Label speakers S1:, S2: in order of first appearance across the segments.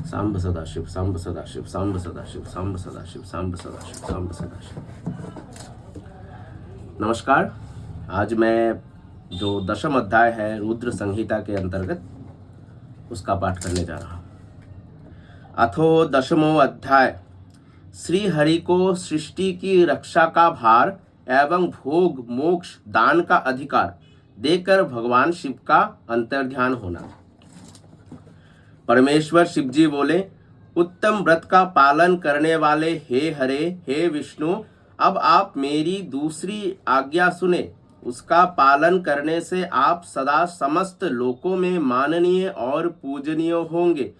S1: सांब सदाशिव, सांब सदाशिव, सांब सदाशिव, सांब सदाशिव, सांब सदाशिव, सांब सदाशिव। नमस्कार। आज मैं जो दशम अध्याय है रुद्र संहिता के अंतर्गत उसका पाठ करने जा रहा हूँ। अथो दशमो अध्याय। श्री हरि को सृष्टि की रक्षा का भार एवं भोग मोक्ष दान का अधिकार देकर भगवान शिव का अंतर्ध्यान होना। परमेश्वर शिव जी बोले, उत्तम व्रत का पालन करने वाले हे हरे, हे विष्णु, अब आप मेरी दूसरी आज्ञा सुने। उसका पालन करने से आप सदा समस्त लोकों में माननीय और पूजनीय होंगे।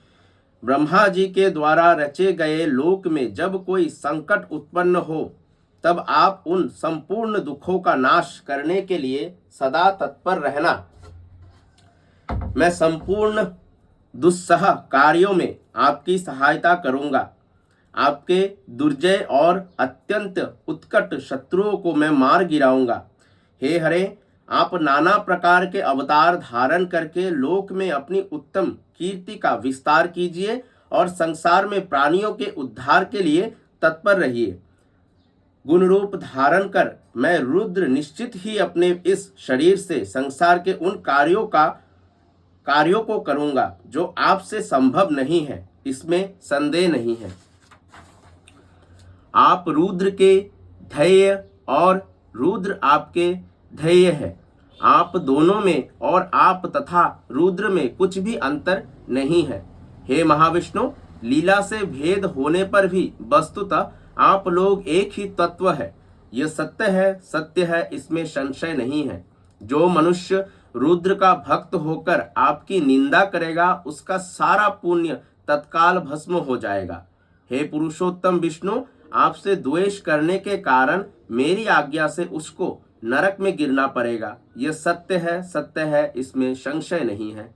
S1: ब्रह्मा जी के द्वारा रचे गए लोक में जब कोई संकट उत्पन्न हो तब आप उन संपूर्ण दुखों का नाश करने के लिए सदा तत्पर रहना। मैं संपूर्ण दुस्सह कार्यों में आपकी सहायता करूंगा। आपके दुर्जय और अत्यंत उत्कट शत्रुओं को मैं मार गिराऊंगा। हे हरे, आप नाना प्रकार के अवतार धारण करके लोक में अपनी उत्तम कीर्ति का विस्तार कीजिए और संसार में प्राणियों के उद्धार के लिए तत्पर रहिए। गुण रूप धारण कर मैं रुद्र निश्चित ही अपने इस शरीर से संसार के उन कार्यों को करूंगा जो आपसे संभव नहीं है, इसमें संदेह नहीं है। आप रुद्र के ध्येय और रुद्र आपके ध्येय है। आप दोनों में और आप तथा रुद्र में कुछ भी अंतर नहीं है। हे महाविष्णु, लीला से भेद होने पर भी वस्तुतः आप लोग एक ही तत्व है। यह सत्य है, इसमें संशय नहीं है। जो मनुष्य रुद्र का भक्त होकर आपकी निंदा करेगा उसका सारा पुण्य तत्काल भस्म हो जाएगा। हे पुरुषोत्तम विष्णु, आपसे द्वेष करने के कारण मेरी आज्ञा से उसको नरक में गिरना पड़ेगा। यह सत्य है, इसमें संशय नहीं है।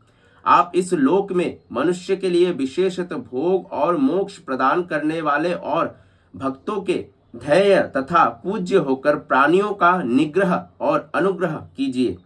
S1: आप इस लोक में मनुष्य के लिए विशेषतः भोग और मोक्ष प्रदान करने वाले और भक्तों के ध्येय तथा पूज्य होकर प्राणियों का निग्रह और अनुग्रह कीजिए।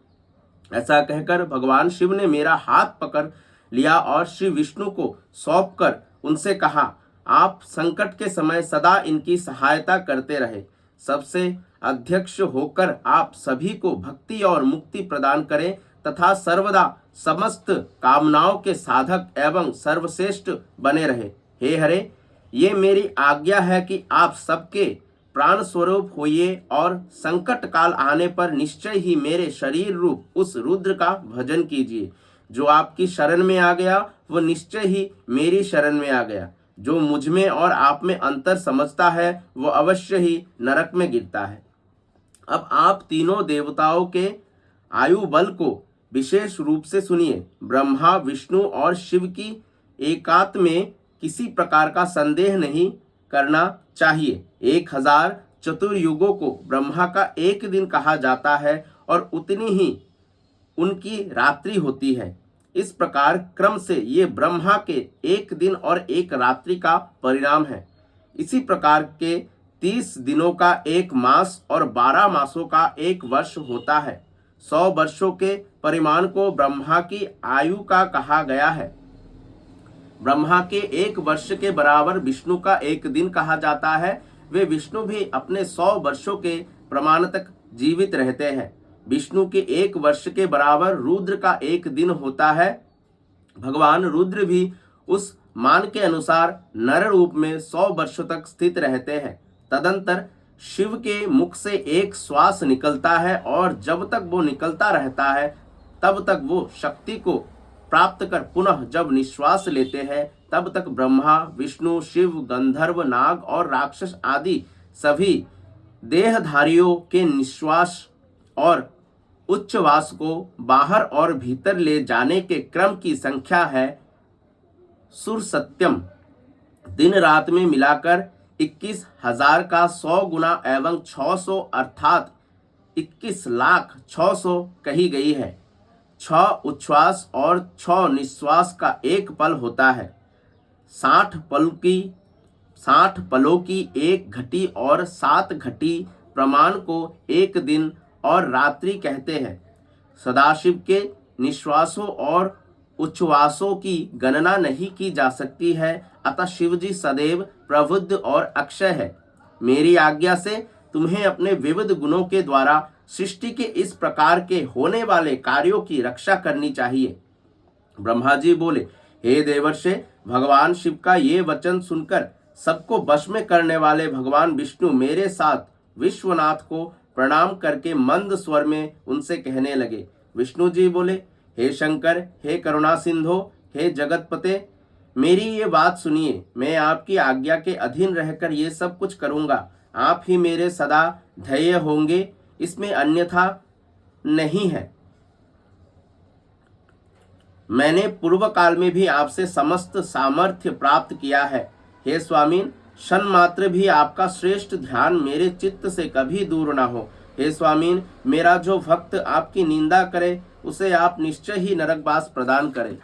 S1: ऐसा कहकर भगवान शिव ने मेरा हाथ पकड़ लिया और श्री विष्णु को सौंपकर उनसे कहा, आप संकट के समय सदा इनकी सहायता करते रहे। सबसे अध्यक्ष होकर आप सभी को भक्ति और मुक्ति प्रदान करें तथा सर्वदा समस्त कामनाओं के साधक एवं सर्वश्रेष्ठ बने रहे। हे हरे, ये मेरी आज्ञा है कि आप सबके प्राण स्वरूप होइए और संकट काल आने पर निश्चय ही मेरे शरीर रूप उस रुद्र का भजन कीजिए। जो आपकी शरण में आ गया वो निश्चय ही मेरी शरण में आ गया। जो मुझ में और आप में अंतर समझता है वो अवश्य ही नरक में गिरता है। अब आप तीनों देवताओं के आयु बल को विशेष रूप से सुनिए। ब्रह्मा, विष्णु और शिव की एकात्म में किसी प्रकार का संदेह नहीं करना चाहिए। 1000 चतुर्युगों को ब्रह्मा का एक दिन कहा जाता है और उतनी ही उनकी रात्रि होती है। इस प्रकार क्रम से ये ब्रह्मा के एक दिन और एक रात्रि का परिणाम है। इसी प्रकार के 30 दिनों का एक मास और 12 मासों का एक वर्ष होता है। 100 वर्षों के परिमाण को ब्रह्मा की आयु का कहा गया है। ब्रह्मा के एक वर्ष के बराबर विष्णु का एक दिन कहा जाता है। वे विष्णु भी अपने 100 वर्षों के प्रमाण तक जीवित रहते हैं। विष्णु के एक वर्ष के बराबर रुद्र का एक दिन होता है। भगवान रुद्र भी उस मान के अनुसार नर रूप में 100 वर्षों तक स्थित रहते हैं। तदंतर शिव के मुख से एक श्वास निकलता है और जब तक वो निकलता रहता है तब तक वो शक्ति को प्राप्त कर पुनः जब निश्वास लेते हैं तब तक ब्रह्मा, विष्णु, शिव, गंधर्व, नाग और राक्षस आदि सभी देहधारियों के निश्वास और उच्छ्वास को बाहर और भीतर ले जाने के क्रम की संख्या है सुरसत्यम। दिन रात में मिलाकर 21,000 का 100 गुना एवं 600 अर्थात 21,600,000 कही गई है। 6 उच्छ्वास और 6 निश्वास का एक पल होता है। 60 पलों की एक घटी और 7 घटी प्रमाण को एक दिन और रात्रि कहते हैं। सदाशिव के निश्वासों और उच्छ्वासों की गणना नहीं की जा सकती है, अतः शिवजी सदैव प्रबुद्ध और अक्षय है। मेरी आज्ञा से तुम्हें अपने विविध गुणों के द्वारा सृष्टि के इस प्रकार के होने वाले कार्यों की रक्षा करनी चाहिए। ब्रह्मा जी बोले, हे देवर्षि, भगवान शिव का ये वचन सुनकर सबको वश में करने वाले भगवान विष्णु मेरे साथ विश्वनाथ को प्रणाम करके मंद स्वर में उनसे कहने लगे। विष्णु जी बोले, हे शंकर, हे करुणा सिंधो, हे जगतपते, मेरी ये बात सुनिए। मैं आपकी आज्ञा के अधीन रहकर ये सब कुछ करूंगा। आप ही मेरे सदा ध्येय होंगे, इसमें अन्यथा नहीं है। मैंने पूर्व काल में भी आपसे समस्त सामर्थ्य प्राप्त किया है। हे स्वामीन, क्षण मात्र भी आपका श्रेष्ठ ध्यान मेरे चित्त से कभी दूर ना हो। हे स्वामीन, मेरा जो भक्त आपकी निंदा करे उसे आप निश्चय ही नरकवास प्रदान करें।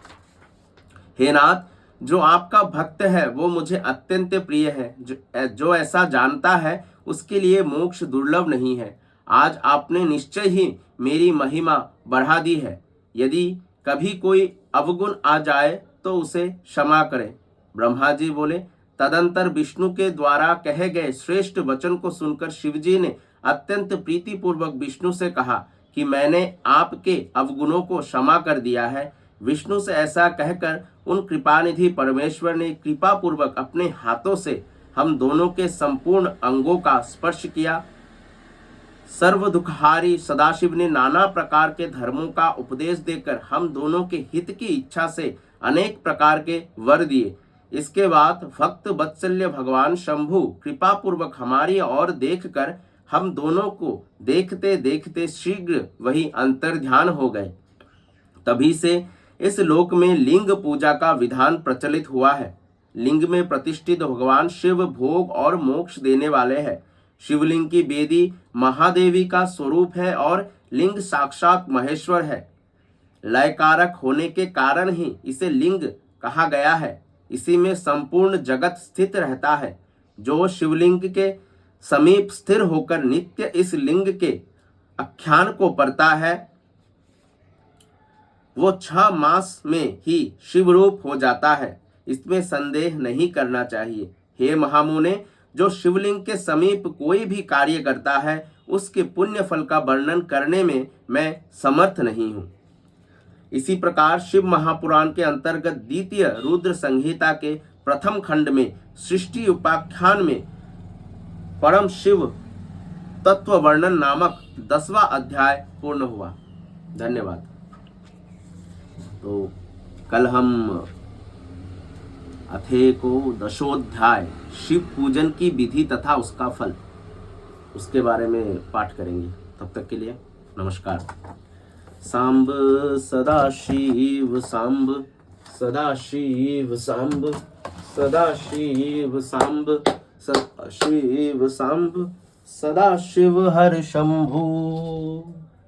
S1: हे नाथ, जो आपका भक्त है वो मुझे अत्यंत प्रिय है। जो ऐसा जानता है उसके लिए मोक्ष दुर्लभ नहीं है। आज आपने निश्चय ही मेरी महिमा बढ़ा दी है। यदि कभी कोई अवगुण आ जाए तो उसे क्षमा करें। ब्रह्मा जी बोले, तदंतर विष्णु के द्वारा कहे गए श्रेष्ठ वचन को सुनकर शिवजी ने अत्यंत प्रीतिपूर्वक विष्णु से कहा कि मैंने आपके अवगुणों को क्षमा कर दिया है। विष्णु से ऐसा कहकर उन कृपानिधि परमेश्वर ने कृपा पूर्वक अपने हाथों से हम दोनों के संपूर्ण अंगों का स्पर्श किया। सर्व दुखहारी सदाशिव ने नाना प्रकार के धर्मों का उपदेश देकर हम दोनों के हित की इच्छा से अनेक प्रकार के वर दिए। इसके बाद भक्त वत्सल्य भगवान शंभु कृपा पूर्वक हमारी ओर देखकर हम दोनों को देखते देखते शीघ्र वही अंतर्ध्यान हो गए। तभी से इस लोक में लिंग पूजा का विधान प्रचलित हुआ है। लिंग में प्रतिष्ठित भगवान शिव भोग और मोक्ष देने वाले हैं। शिवलिंग की वेदी महादेवी का स्वरूप है और लिंग साक्षात महेश्वर है। लयकारक होने के कारण ही इसे लिंग कहा गया है। इसी में संपूर्ण जगत स्थित रहता है। जो शिवलिंग के समीप स्थिर होकर नित्य इस लिंग के आख्यान को पढ़ता है वो 6 मास में ही शिवरूप हो जाता है। इसमें संदेह नहीं करना चाहिए। हे महामुने, जो शिवलिंग के समीप कोई भी कार्य करता है उसके पुण्य फल का वर्णन करने में मैं समर्थ नहीं हूँ। इसी प्रकार शिव महापुराण के अंतर्गत द्वितीय रुद्र संहिता के प्रथम खंड में सृष्टि उपाख्यान में परम शिव तत्व वर्णन नामक 10वां अध्याय पूर्ण हुआ। धन्यवाद। तो कल हम अथेको दशोध्याय शिव पूजन की विधि तथा उसका फल, उसके बारे में पाठ करेंगे। तब तक के लिए नमस्कार। सांब सदाशिव सांब, सदाशिव सांब, सदाशिव सांब, सदाशिव सांब, सदाशिव हर शंभु।